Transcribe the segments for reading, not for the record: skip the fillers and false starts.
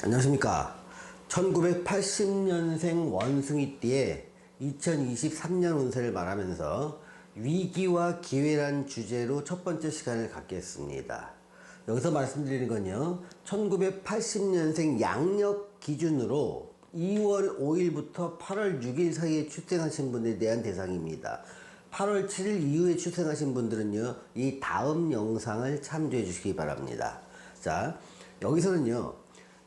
안녕하십니까. 1980년생 원숭이띠의 2023년 운세를 말하면서 위기와 기회란 주제로 첫 번째 시간을 갖겠습니다. 여기서 말씀드리는 건요, 1980년생 양력 기준으로 2월 5일부터 8월 6일 사이에 출생하신 분에 대한 대상입니다. 8월 7일 이후에 출생하신 분들은요, 이 다음 영상을 참조해 주시기 바랍니다. 자, 여기서는요,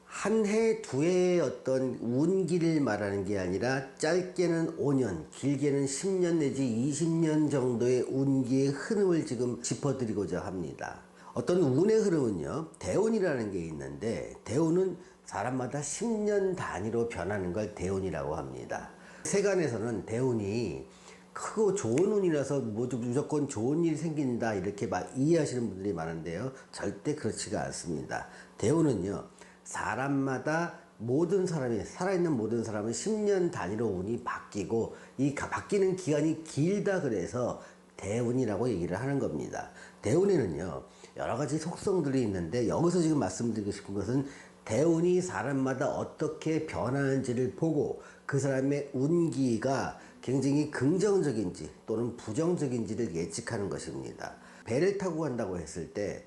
한 해, 두 해의 어떤 운기를 말하는 게 아니라 짧게는 5년, 길게는 10년 내지 20년 정도의 운기의 흐름을 지금 짚어드리고자 합니다. 어떤 운의 흐름은요, 대운이라는 게 있는데, 대운은 사람마다 10년 단위로 변하는 걸 대운이라고 합니다. 세간에서는 대운이 크고 좋은 운이라서 무조건 좋은 일이 생긴다 이렇게 막 이해하시는 분들이 많은데요, 절대 그렇지가 않습니다. 대운은요, 사람마다 모든 사람이, 살아있는 모든 사람은 10년 단위로 운이 바뀌고, 이 바뀌는 기간이 길다 그래서 대운이라고 얘기를 하는 겁니다. 대운에는요, 여러 가지 속성들이 있는데, 여기서 지금 말씀드리고 싶은 것은 대운이 사람마다 어떻게 변하는지를 보고 그 사람의 운기가 굉장히 긍정적인지 또는 부정적인지를 예측하는 것입니다. 배를 타고 간다고 했을 때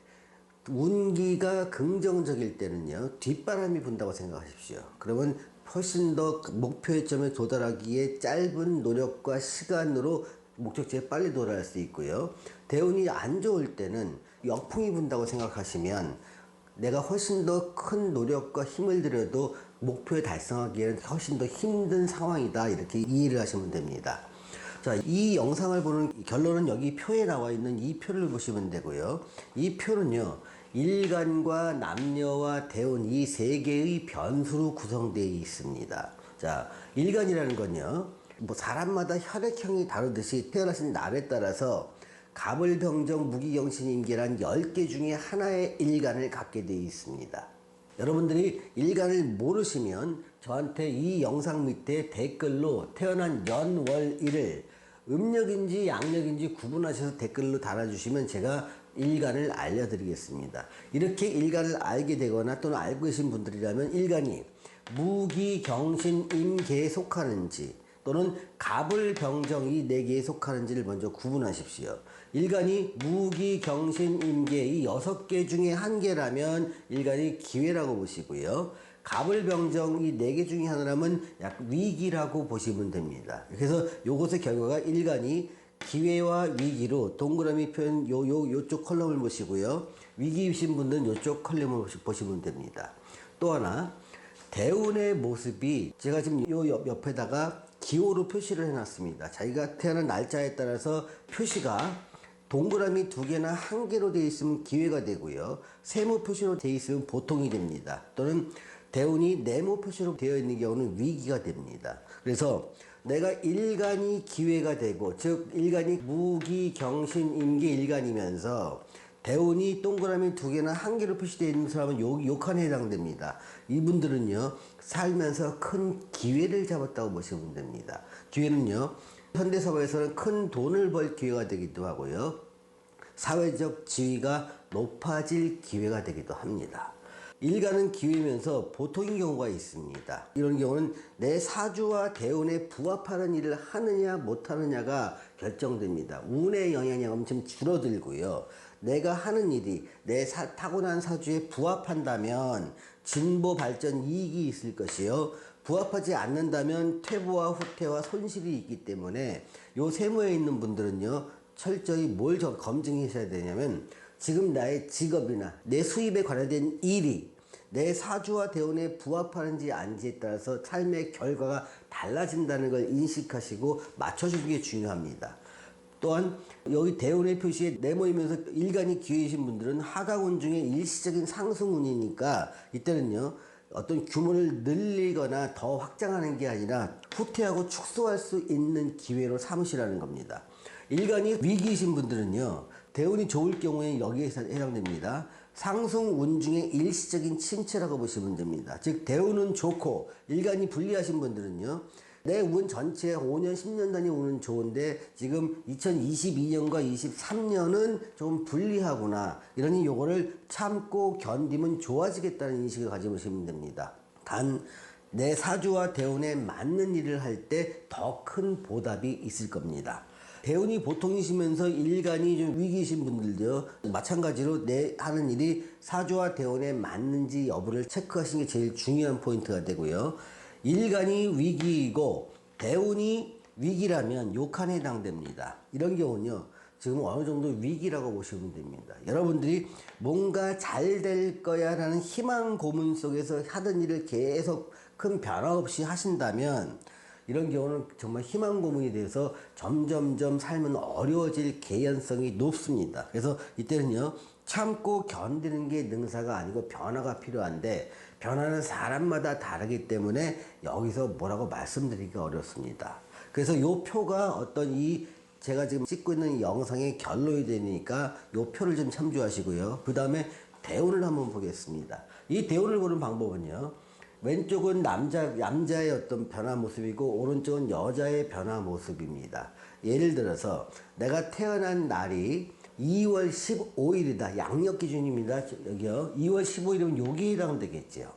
운기가 긍정적일 때는요, 뒷바람이 분다고 생각하십시오. 그러면 훨씬 더 목표의 점에 도달하기에 짧은 노력과 시간으로 목적지에 빨리 도달할 수 있고요. 대운이 안 좋을 때는 역풍이 분다고 생각하시면 내가 훨씬 더 큰 노력과 힘을 들여도 목표에 달성하기에는 훨씬 더 힘든 상황이다, 이렇게 이해를 하시면 됩니다. 자, 이 영상을 보는 결론은 여기 표에 나와 있는 이 표를 보시면 되고요. 이 표는요, 일간과 남녀와 대운 이 세 개의 변수로 구성되어 있습니다. 자, 일간이라는 건요, 뭐 사람마다 혈액형이 다르듯이 태어나신 날에 따라서 갑을병정 무기경신임계란 10개 중에 하나의 일간을 갖게 되어 있습니다. 여러분들이 일간을 모르시면 저한테 이 영상 밑에 댓글로 태어난 연, 월, 일을 음력인지 양력인지 구분하셔서 댓글로 달아주시면 제가 일간을 알려드리겠습니다. 이렇게 일간을 알게 되거나 또는 알고 계신 분들이라면 일간이 무기, 경신, 임계에 속하는지 또는 갑을, 병정 이 4개에 속하는지를 먼저 구분하십시오. 일간이 무기, 경신, 임계 이 6개 중에 1개라면 일간이 기회라고 보시고요. 갑을, 병정 이 4개 중에 하나라면 약 위기라고 보시면 됩니다. 그래서 요것의 결과가 일간이 기회와 위기로 동그라미 표현 요쪽 컬럼을 보시고요. 위기이신 분들은 요쪽 컬럼을 보시면 됩니다. 또 하나, 대운의 모습이 제가 지금 요 옆에다가 기호로 표시를 해놨습니다. 자기가 태어난 날짜에 따라서 표시가 동그라미 2개나 1개로 되어 있으면 기회가 되고요, 세모 표시로 되어 있으면 보통이 됩니다. 또는 대운이 네모 표시로 되어 있는 경우는 위기가 됩니다. 그래서 내가 일간이 기회가 되고, 즉 일간이 무기, 경신, 임계 일간이면서 대운이 동그라미 2개나 1개로 표시되어 있는 사람은 요 칸에 해당됩니다. 이분들은요, 살면서 큰 기회를 잡았다고 보시면 됩니다. 기회는요, 현대사회에서는 큰 돈을 벌 기회가 되기도 하고요, 사회적 지위가 높아질 기회가 되기도 합니다. 일간은 기회면서 보통인 경우가 있습니다. 이런 경우는 내 사주와 대운에 부합하는 일을 하느냐 못하느냐가 결정됩니다. 운의 영향이 엄청 줄어들고요, 내가 하는 일이 내 타고난 사주에 부합한다면 진보 발전 이익이 있을 것이요, 부합하지 않는다면 퇴보와 후퇴와 손실이 있기 때문에 요 세모에 있는 분들은요, 철저히 뭘 검증하셔야 되냐면 지금 나의 직업이나 내 수입에 관련된 일이 내 사주와 대운에 부합하는지 아닌지에 따라서 삶의 결과가 달라진다는 걸 인식하시고 맞춰주는 게 중요합니다. 또한 여기 대운의 표시에 네모이면서 일간이 기회이신 분들은 하강운 중에 일시적인 상승운이니까 이때는요, 어떤 규모를 늘리거나 더 확장하는 게 아니라 후퇴하고 축소할 수 있는 기회로 삼으시라는 겁니다. 일간이 위기이신 분들은요, 대운이 좋을 경우에 여기에 해당됩니다. 상승운 중에 일시적인 침체라고 보시면 됩니다. 즉 대운은 좋고 일간이 불리하신 분들은요, 내 운 전체 5년, 10년 단위 운은 좋은데 지금 2022년과 23년은 좀 불리하구나. 이러니 요거를 참고 견디면 좋아지겠다는 인식을 가지시면 됩니다. 단 내 사주와 대운에 맞는 일을 할 때 더 큰 보답이 있을 겁니다. 대운이 보통이시면서 일간이 좀 위기이신 분들도 마찬가지로 내 하는 일이 사주와 대운에 맞는지 여부를 체크하시는 게 제일 중요한 포인트가 되고요. 일간이 위기이고 대운이 위기라면 욕한에 해당됩니다. 이런 경우는요, 지금 어느 정도 위기라고 보시면 됩니다. 여러분들이 뭔가 잘 될 거야 라는 희망 고문 속에서 하던 일을 계속 큰 변화 없이 하신다면 이런 경우는 정말 희망 고문이 돼서 점점점 삶은 어려워질 개연성이 높습니다. 그래서 이때는요, 참고 견디는 게 능사가 아니고 변화가 필요한데 변화는 사람마다 다르기 때문에 여기서 뭐라고 말씀드리기가 어렵습니다. 그래서 요 표가 어떤 제가 지금 찍고 있는 영상의 결론이 되니까 요 표를 좀 참조하시고요. 그 다음에 대운을 한번 보겠습니다. 이 대운을 보는 방법은요, 왼쪽은 남자의 어떤 변화 모습이고 오른쪽은 여자의 변화 모습입니다. 예를 들어서 내가 태어난 날이 2월 15일이다. 양력 기준입니다. 여기요. 2월 15일이면 여기에 해당되겠죠.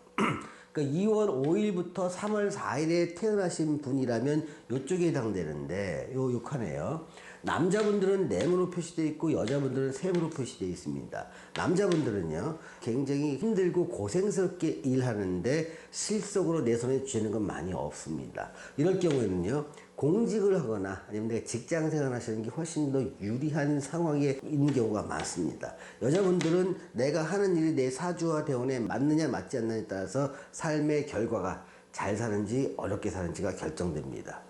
그러니까 2월 5일부터 3월 4일에 태어나신 분이라면 이쪽에 해당되는데 요 칸에요. 남자분들은 네모로 표시되어 있고 여자분들은 세모로 표시되어 있습니다. 남자분들은요, 굉장히 힘들고 고생스럽게 일하는데 실속으로 내 손에 쥐는 건 많이 없습니다. 이럴 경우에는요, 공직을 하거나 아니면 내가 직장 생활 하시는 게 훨씬 더 유리한 상황에 있는 경우가 많습니다. 여자분들은 내가 하는 일이 내 사주와 대운에 맞느냐 맞지 않느냐에 따라서 삶의 결과가 잘 사는지 어렵게 사는지가 결정됩니다.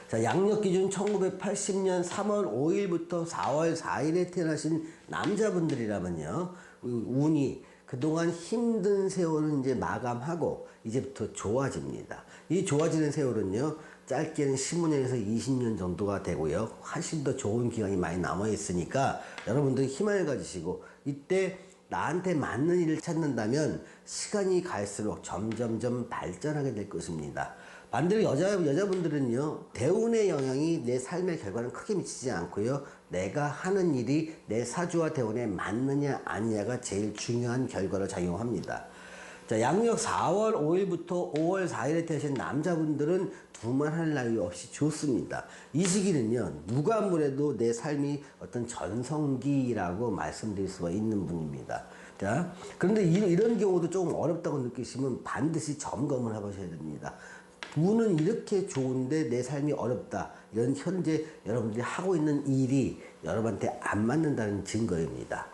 자, 양력 기준 1980년 3월 5일부터 4월 4일에 태어나신 남자분들이라면요, 운이 그동안 힘든 세월은 이제 마감하고 이제부터 좋아집니다. 이 좋아지는 세월은요, 짧게는 15년에서 20년 정도가 되고요, 훨씬 더 좋은 기간이 많이 남아 있으니까 여러분들이 희망을 가지시고 이때 나한테 맞는 일을 찾는다면 시간이 갈수록 점점점 발전하게 될 것입니다. 반대로 여자분들은요, 대운의 영향이 내 삶의 결과는 크게 미치지 않고요, 내가 하는 일이 내 사주와 대운에 맞느냐 아니냐가 제일 중요한 결과로 작용합니다. 자, 양력 4월 5일부터 5월 4일에 태어나신 남자분들은 두말할 나위 없이 좋습니다. 이 시기는요, 누가 뭐래도 내 삶이 어떤 전성기라고 말씀드릴 수가 있는 분입니다. 자, 그런데 이런 경우도 조금 어렵다고 느끼시면 반드시 점검을 해보셔야 됩니다. 운은 이렇게 좋은데 내 삶이 어렵다. 이런 현재 여러분들이 하고 있는 일이 여러분한테 안 맞는다는 증거입니다.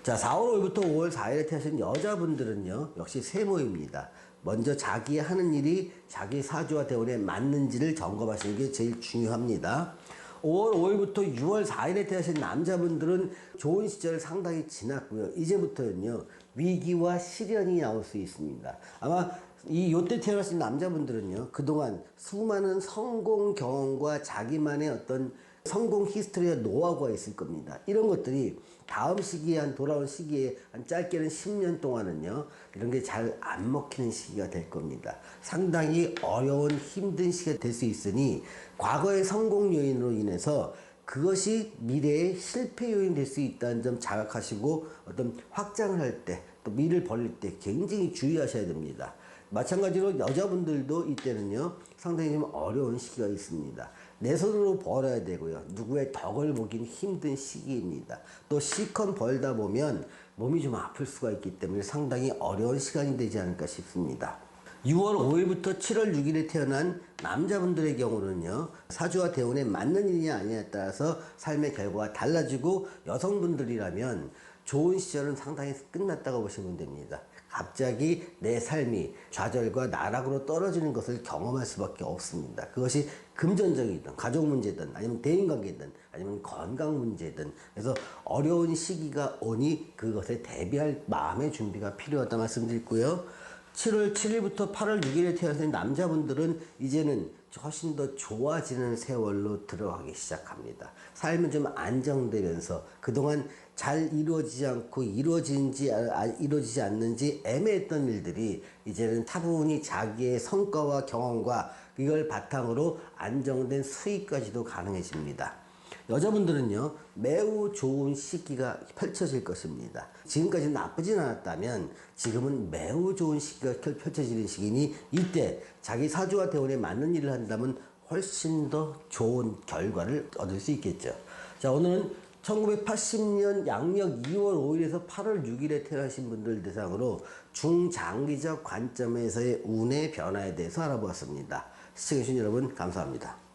자, 4월 5일부터 5월 4일에 태어나신 여자분들은요, 역시 세모입니다. 먼저 자기 하는 일이 자기 사주와 대운에 맞는지를 점검하시는 게 제일 중요합니다. 5월 5일부터 6월 4일에 태어나신 남자분들은 좋은 시절 상당히 지났고요. 이제부터는요, 위기와 시련이 나올 수 있습니다. 아마 요때 태어나신 남자분들은요, 그동안 수많은 성공 경험과 자기만의 어떤 성공 히스토리와 노하우가 있을 겁니다. 이런 것들이 다음 시기에 돌아온 시기에 짧게는 10년 동안은요, 이런 게 잘 안 먹히는 시기가 될 겁니다. 상당히 어려운 힘든 시기가 될 수 있으니 과거의 성공 요인으로 인해서 그것이 미래의 실패 요인이 될 수 있다는 점 자각하시고 어떤 확장을 할 때 또 미를 벌릴 때 굉장히 주의하셔야 됩니다. 마찬가지로 여자분들도 이때는요, 상당히 좀 어려운 시기가 있습니다. 내 손으로 벌어야 되고요, 누구의 덕을 보긴 힘든 시기입니다. 또 실컷 벌다 보면 몸이 좀 아플 수가 있기 때문에 상당히 어려운 시간이 되지 않을까 싶습니다. 6월 5일부터 7월 6일에 태어난 남자분들의 경우는요, 사주와 대운에 맞는 일이냐 아니냐에 따라서 삶의 결과가 달라지고, 여성분들이라면 좋은 시절은 상당히 끝났다고 보시면 됩니다. 갑자기 내 삶이 좌절과 나락으로 떨어지는 것을 경험할 수밖에 없습니다. 그것이 금전적이든 가족 문제든 아니면 대인관계든 아니면 건강 문제든, 그래서 어려운 시기가 오니 그것에 대비할 마음의 준비가 필요하다 말씀드리고요. 7월 7일부터 8월 6일에 태어나신 남자분들은 이제는 훨씬 더 좋아지는 세월로 들어가기 시작합니다. 삶은 좀 안정되면서 그동안 잘 이루어지지 않고 이루어지지 않는지 애매했던 일들이 이제는 차분히 자기의 성과와 경험과 이걸 바탕으로 안정된 수익까지도 가능해집니다. 여자분들은요, 매우 좋은 시기가 펼쳐질 것입니다. 지금까지 나쁘진 않았다면 지금은 매우 좋은 시기가 펼쳐지는 시기니, 이때 자기 사주와 대운에 맞는 일을 한다면 훨씬 더 좋은 결과를 얻을 수 있겠죠. 자, 오늘은 1980년 양력 2월 5일에서 8월 6일에 태어나신 분들 대상으로 중장기적 관점에서의 운의 변화에 대해서 알아보았습니다. 시청해주신 여러분 감사합니다.